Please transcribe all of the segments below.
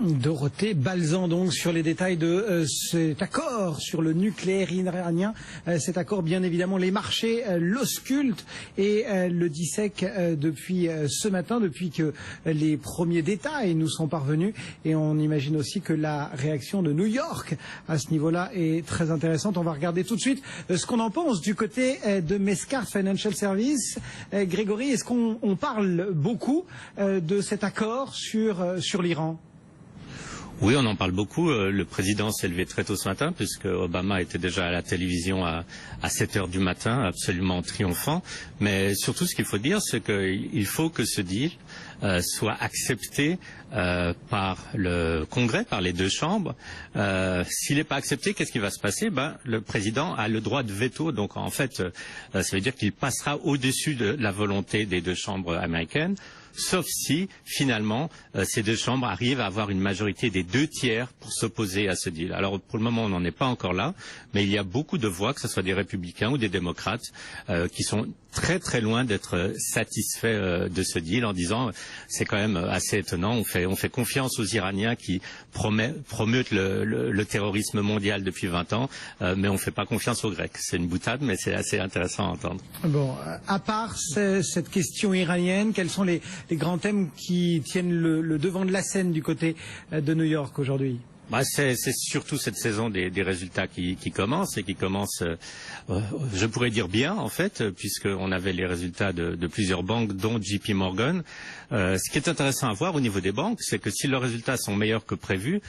Dorothée Balzan, donc, sur les détails de cet accord sur le nucléaire iranien. Cet accord, bien évidemment, les marchés l'auscultent et le dissèquent depuis ce matin, depuis que les premiers détails nous sont parvenus. Et on imagine aussi que la réaction de New York à ce niveau-là est très intéressante. On va regarder tout de suite ce qu'on en pense du côté de Mescart Financial Services. Grégory, est-ce qu'on parle beaucoup de cet accord sur l'Iran ? Oui, on en parle beaucoup. Le président s'est levé très tôt ce matin, puisque Obama était déjà à la télévision à 7 heures du matin, absolument triomphant. Mais surtout, ce qu'il faut dire, c'est qu'il faut que ce deal soit accepté par le Congrès, par les deux chambres. S'il n'est pas accepté, qu'est-ce qui va se passer? Le président a le droit de veto. Donc, en fait, ça veut dire qu'il passera au-dessus de la volonté des deux chambres américaines. Sauf si, finalement, ces deux chambres arrivent à avoir une majorité des 2/3 pour s'opposer à ce deal. Alors, pour le moment, on n'en est pas encore là, mais il y a beaucoup de voix, que ce soit des républicains ou des démocrates, qui sont très très loin d'être satisfaits de ce deal, en disant c'est quand même assez étonnant, on fait confiance aux Iraniens qui promutent le terrorisme mondial depuis 20 ans, mais on ne fait pas confiance aux Grecs. C'est une boutade, mais c'est assez intéressant à entendre. Bon, à part cette question iranienne, quels sont les grands thèmes qui tiennent le devant de la scène du côté de New York aujourd'hui? C'est surtout cette saison des résultats qui commence et qui commence, je pourrais dire bien en fait, puisqu'on avait les résultats de plusieurs banques, dont JP Morgan. Ce qui est intéressant à voir au niveau des banques, c'est que si leurs résultats sont meilleurs que prévu,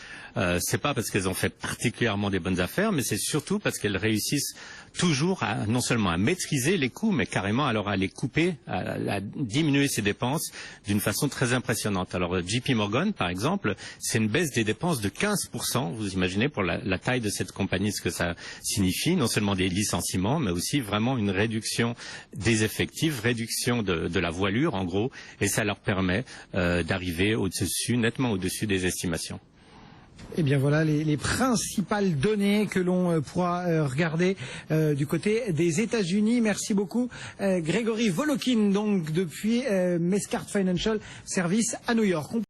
c'est pas parce qu'elles ont fait particulièrement des bonnes affaires, mais c'est surtout parce qu'elles réussissent toujours non seulement à maîtriser les coûts, mais carrément alors à les couper, à diminuer ses dépenses d'une façon très impressionnante. Alors JP Morgan, par exemple, c'est une baisse des dépenses de 15%. Vous imaginez pour la taille de cette compagnie ce que ça signifie, non seulement des licenciements, mais aussi vraiment une réduction des effectifs, réduction de la voilure en gros, et ça leur permet d'arriver nettement au-dessus des estimations. Eh bien voilà les principales données que l'on pourra regarder du côté des États-Unis. Merci beaucoup Grégory Volokin, donc depuis Mescart Financial Services à New York.